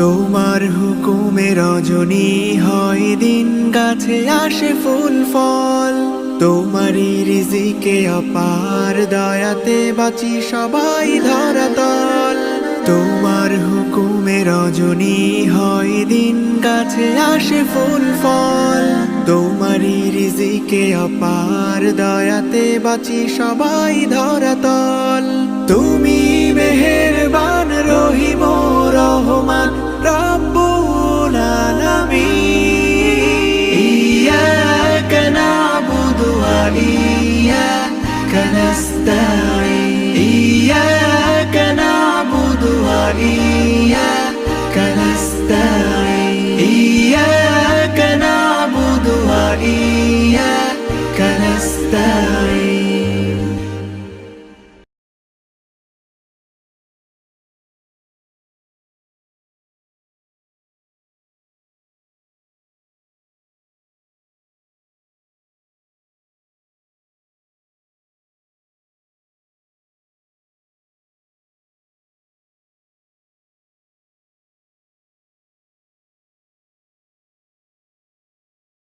তোমার হুকুমে রজনী হয় দিন, গাছে আসে ফুল ফল। তোমারই রিজিকে অপার, দয়াতে বাঁচি সবাই ধরাতল। তোমার হুকুমে রজনী হয় দিন, গাছে আসে ফুল ফল। তোমারই রিজিকে অপার, দয়াতে বাঁচি সবাই ধরাতল। তুমি মেহেরবান রহিম রহমান,